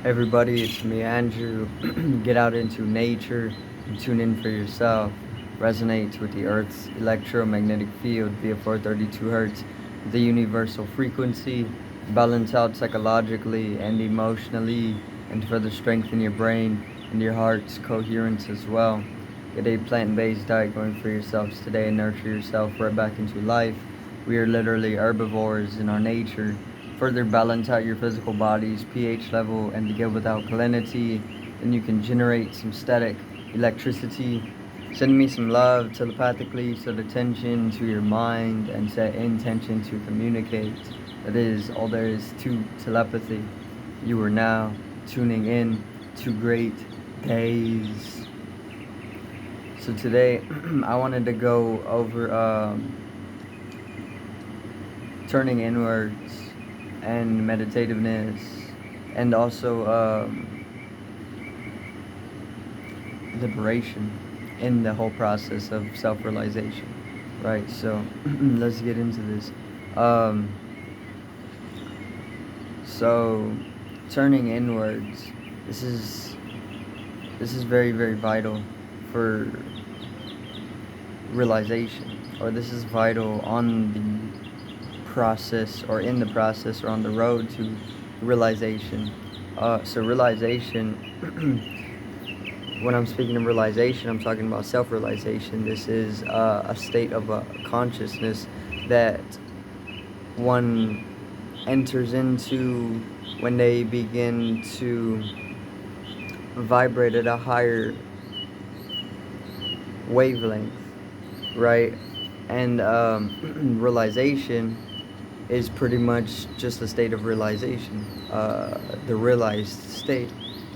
Everybody, it's me, Andrew. Get out into nature and tune in for yourself. Resonates with the Earth's electromagnetic field via 432 Hertz, the universal frequency. Balance out psychologically and emotionally, and to further strengthen your brain and your heart's coherence as well. Get a plant-based diet going for yourselves today and nurture yourself right back into life. We are literally herbivores in our nature. Further balance out your physical body's pH level and to get with alkalinity. Then you can generate some static electricity. Send me some love telepathically, set attention to your mind and set intention to communicate. That is all there is to telepathy. You are now tuning in to Great Days. So today I wanted to go over turning inwards and meditativeness, and also liberation in the whole process of self-realization, right? So let's get into this. So turning inwards, this is very, very vital for realization, or this is vital on the process, or in the process, or on the road to realization. So realization, when I'm speaking of realization, I'm talking about self-realization. This is a state of consciousness that one enters into when they begin to vibrate at a higher wavelength, right? And realization is pretty much just a state of realization, the realized state.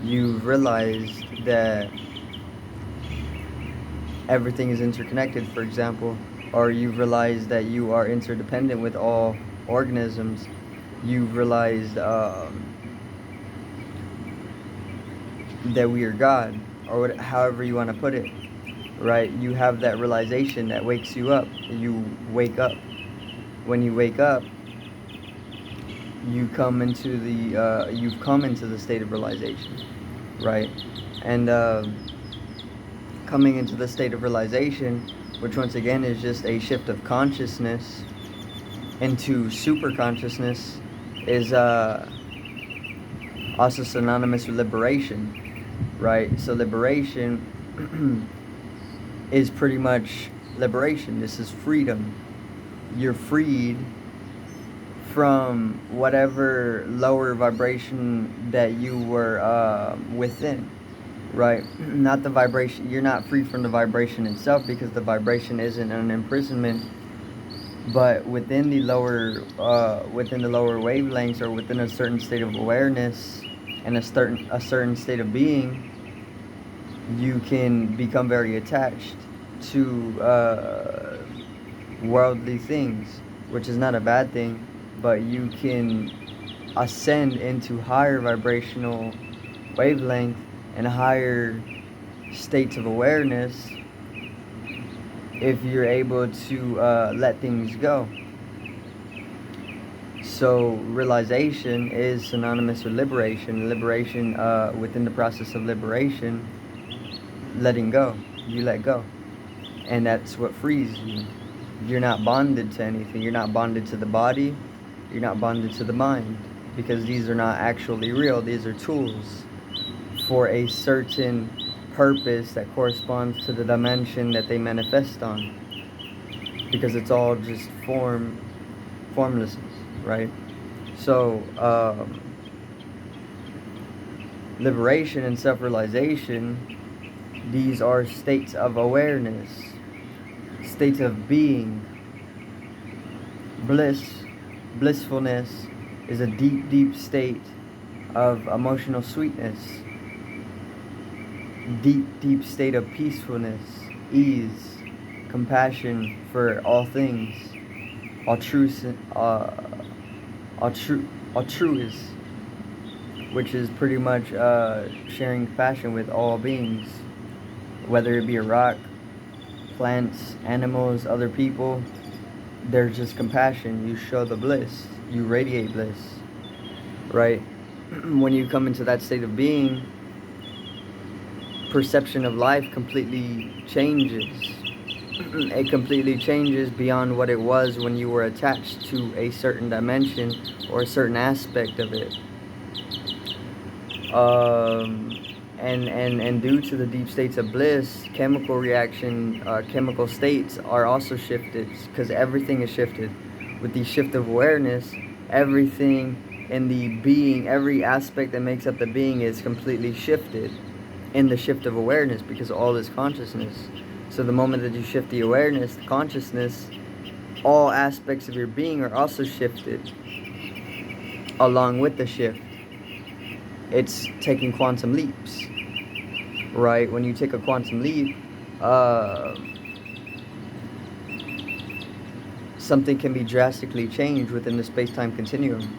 You've realized that everything is interconnected, for example, or you've realized that you are interdependent with all organisms. You've realized that we are God, or however you want to put it, right? You have that realization that wakes you up. You wake up. When you wake up, you've come into the state of realization, right? And coming into the state of realization, which once again is just a shift of consciousness into super consciousness, is also synonymous with liberation, right? So liberation is pretty much liberation. This is freedom. You're freed from whatever lower vibration that you were within, right? Not the vibration. You're not free from the vibration itself, because the vibration isn't an imprisonment, but within the lower wavelengths, or within a certain state of awareness and a certain state of being, you can become very attached to worldly things, which is not a bad thing, but you can ascend into higher vibrational wavelength and higher states of awareness if you're able to let things go. So realization is synonymous with liberation. Liberation, within the process of liberation, letting go. You let go. And that's what frees you. You're not bonded to anything. You're not bonded to the body. You're not bonded to the mind, because these are not actually real. These are tools for a certain purpose that corresponds to the dimension that they manifest on, because it's all just formlessness, right? So liberation and self-realization, these are states of awareness, states of being. Blissfulness is a deep, deep state of emotional sweetness, deep, deep state of peacefulness, ease, compassion for all things, altruism, which is pretty much sharing compassion with all beings, whether it be a rock, plants, animals, other people. There's just compassion. You show the bliss. You radiate bliss, right? when you come into that state of being, perception of life completely changes. It completely changes beyond what it was when you were attached to a certain dimension or a certain aspect of it. And due to the deep states of bliss, chemical states are also shifted, because everything is shifted. With the shift of awareness, everything in the being, every aspect that makes up the being is completely shifted in the shift of awareness, because all is consciousness. So the moment that you shift the awareness, the consciousness, all aspects of your being are also shifted along with the shift. It's taking quantum leaps, right? When you take a quantum leap, something can be drastically changed within the space-time continuum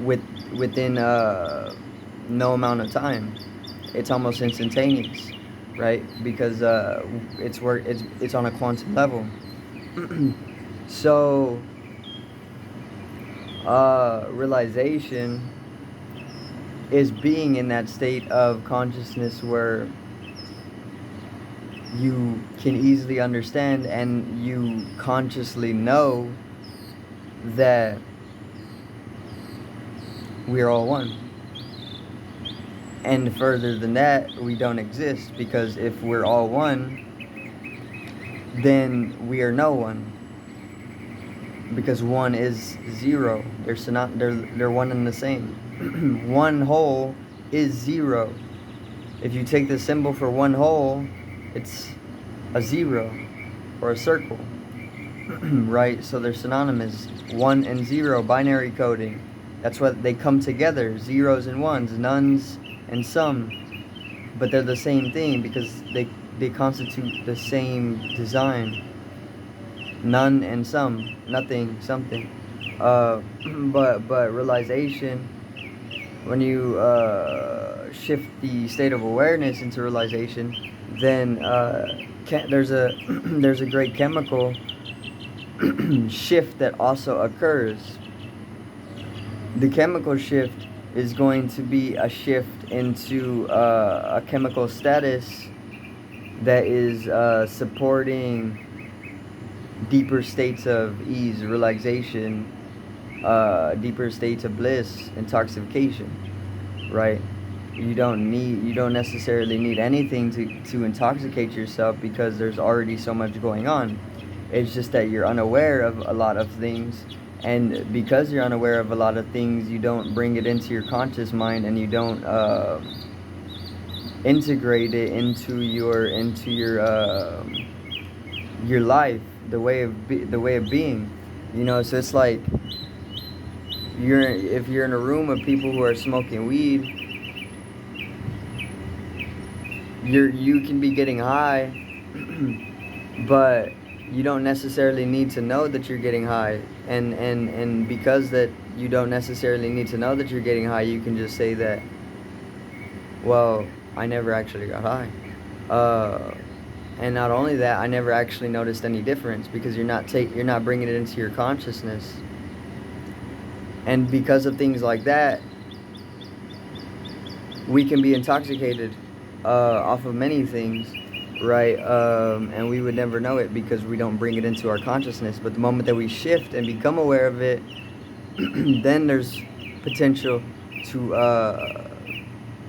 within no amount of time. It's almost instantaneous, right? Because it's on a quantum level. So realization is being in that state of consciousness where you can easily understand and you consciously know that we're all one. And further than that, we don't exist, because if we're all one, then we are no one. Because one is zero. They're one and the same. One whole is zero. If you take the symbol for one whole, it's a zero or a circle. Right? So they're synonymous. One and zero, binary coding. That's what they come together. Zeros and ones, nones and some. But they're the same thing, because they constitute the same design. None and some, nothing, something. But realization, when you shift the state of awareness into realization, then there's a great chemical shift that also occurs. The chemical shift is going to be a shift into a chemical status that is supporting deeper states of ease, relaxation, deeper states of bliss, intoxication, right? You don't necessarily need anything to intoxicate yourself, because there's already so much going on. It's just that you're unaware of a lot of things, and because you're unaware of a lot of things, you don't bring it into your conscious mind, and you don't integrate it into your life, the way of being, So it's like if you're in a room of people who are smoking weed, you can be getting high, but you don't necessarily need to know that you're getting high, and because that you don't necessarily need to know that you're getting high, you can just say that, well, I never actually got high. And not only that, I never actually noticed any difference, because you're not bringing it into your consciousness. And because of things like that, we can be intoxicated off of many things, right? And we would never know it, because we don't bring it into our consciousness. But the moment that we shift and become aware of it, then there's potential to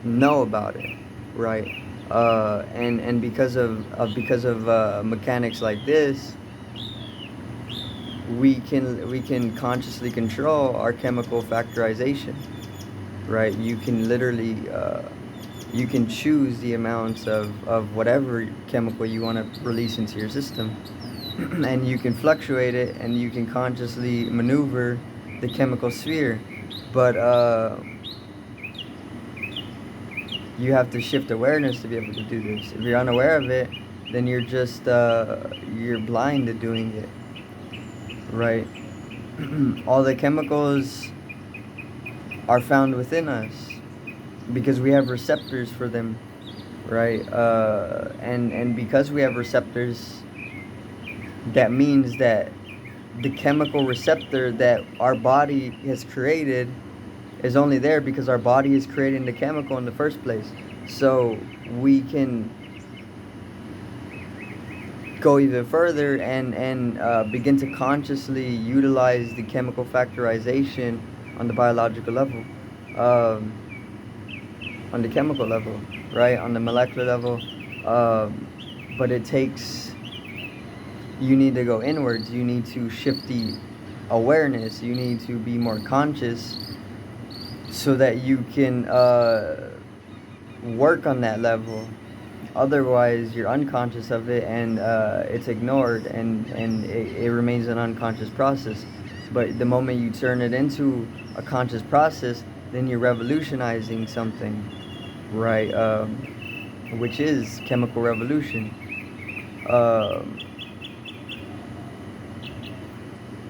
know about it, right? And because of mechanics like this, we can consciously control our chemical factorization, right? You can literally you can choose the amounts of whatever chemical you want to release into your system, and you can fluctuate it, and you can consciously maneuver the chemical sphere. But you have to shift awareness to be able to do this. If you're unaware of it, then you're just you're blind to doing it, right? All the chemicals are found within us, because we have receptors for them, right? And because we have receptors, that means that the chemical receptor that our body has created is only there because our body is creating the chemical in the first place. So we can go even further and begin to consciously utilize the chemical factorization on the biological level, um, on the chemical level, right, on the molecular level. But it takes, you need to go inwards. You need to shift the awareness. You need to be more conscious so that you can work on that level. Otherwise, you're unconscious of it, and it's ignored, and it remains an unconscious process. But the moment you turn it into a conscious process, then you're revolutionizing something, right? Which is chemical revolution. Um,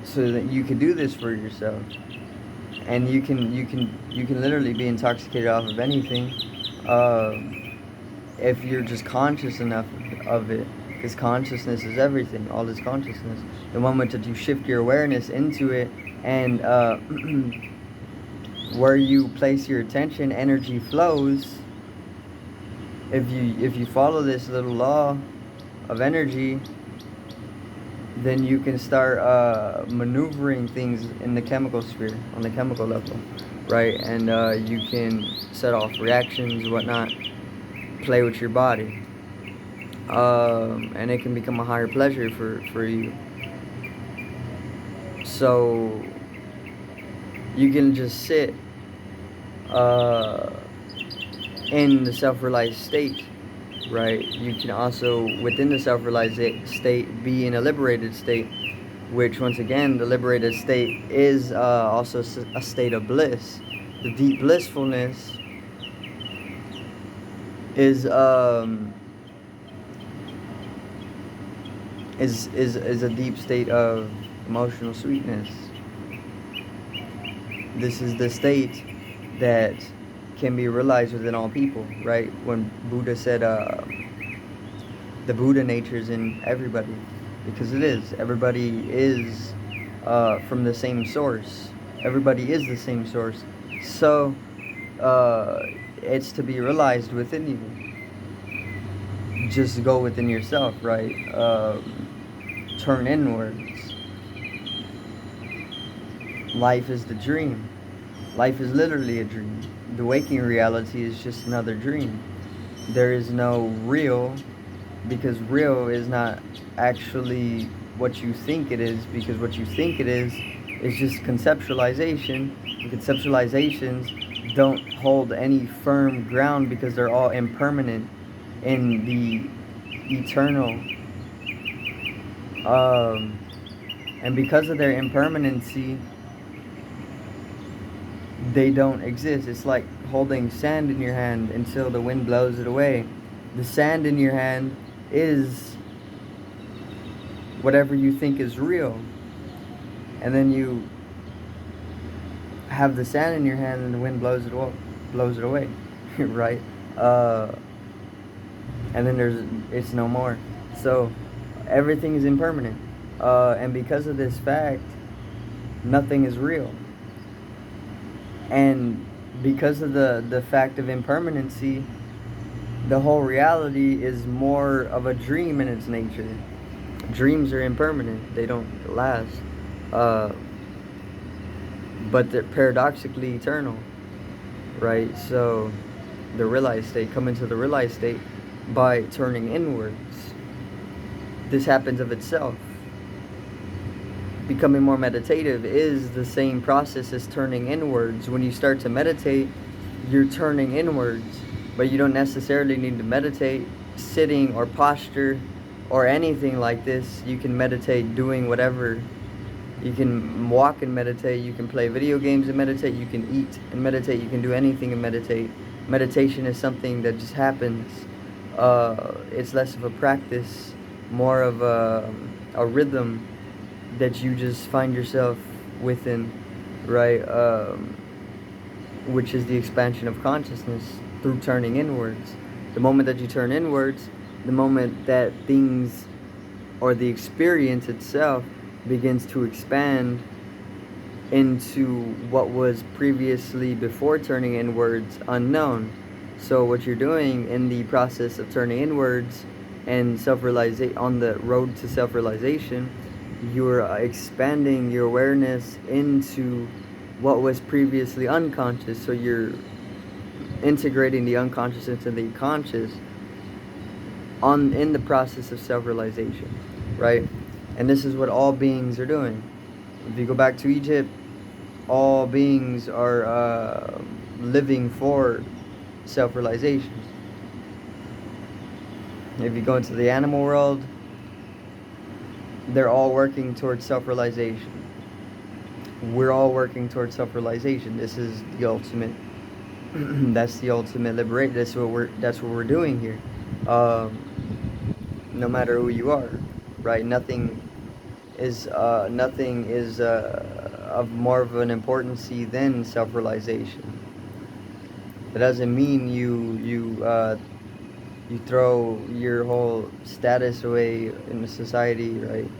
so that you can do this for yourself, and you can literally be intoxicated off of anything. If you're just conscious enough of it, because consciousness is everything. All is consciousness. The moment that you shift your awareness into it, and where you place your attention, energy flows. If you follow this little law of energy, then you can start maneuvering things in the chemical sphere, on the chemical level, right? And you can set off reactions, whatnot, play with your body, and it can become a higher pleasure for you. So you can just sit in the self-realized state, right? You can also, within the self-realized state, be in a liberated state, which, once again, the liberated state is also a state of bliss. The deep blissfulness is a deep state of emotional sweetness. This is the state that can be realized within all people, right? When Buddha said the Buddha nature is in everybody, because it is. Everybody is from the same source. Everybody is the same source. So it's to be realized within you. Just go within yourself, right? Turn inwards. Life is the dream. Life is literally a dream. The waking reality is just another dream. There is no real, because real is not actually what you think it is, because what you think it is just conceptualization. And conceptualizations don't hold any firm ground because they're all impermanent in the eternal. And because of their impermanency, they don't exist. It's like holding sand in your hand until the wind blows it away. The sand in your hand is whatever you think is real. And then you have the sand in your hand and the wind blows it away, right? And then it's no more. So everything is impermanent. And because of this fact, nothing is real. And because of the fact of impermanency, the whole reality is more of a dream in its nature. Dreams are impermanent. They don't last. But they're paradoxically eternal, right? So the realized state, come into the realized state by turning inwards. This happens of itself. Becoming more meditative is the same process as turning inwards. When you start to meditate, you're turning inwards, but you don't necessarily need to meditate sitting or posture or anything like this. You can meditate doing whatever. You can walk and meditate. You can play video games and meditate. You can eat and meditate. You can do anything and meditate. Meditation is something that just happens. It's less of a practice, more of a rhythm that you just find yourself within, right? Which is the expansion of consciousness through turning inwards. The moment that you turn inwards, the moment that things or the experience itself begins to expand into what was previously, before turning inwards, unknown. So what you're doing in the process of turning inwards and self-realization, on the road to self-realization, you're expanding your awareness into what was previously unconscious. So you're integrating the unconscious into the conscious in the process of self-realization, right? And this is what all beings are doing. If you go back to Egypt, all beings are living for self-realization. If you go into the animal world, they're all working towards self-realization. We're all working towards self-realization. This is the ultimate. That's the ultimate liberation. That's what we're doing here. No matter who you are, right? Nothing is of more of an importance than self-realization. That doesn't mean you throw your whole status away in the society, right?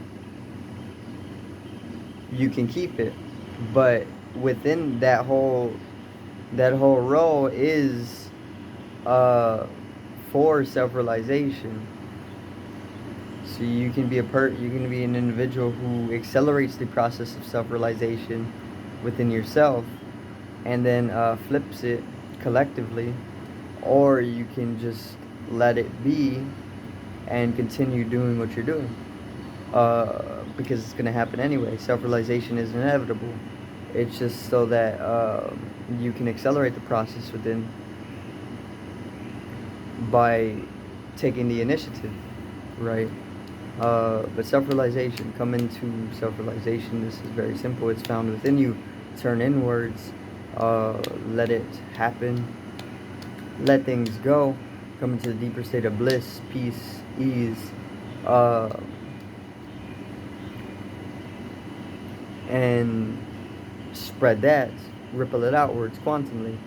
You can keep it, but within that whole role is for self-realization. So you can be an individual who accelerates the process of self-realization within yourself, and then flips it collectively, or you can just let it be and continue doing what you're doing, because it's going to happen anyway. Self-realization is inevitable. It's just so that you can accelerate the process within by taking the initiative, right? But self-realization, come into self-realization. This is very simple. It's found within you. Turn inwards. Let it happen. Let things go. Come into the deeper state of bliss, peace, ease. And spread that. Ripple it outwards quantumly.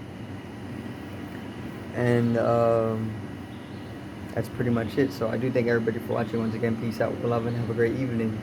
And that's pretty much it. So I do thank everybody for watching. Once again, peace out, love, and have a great evening.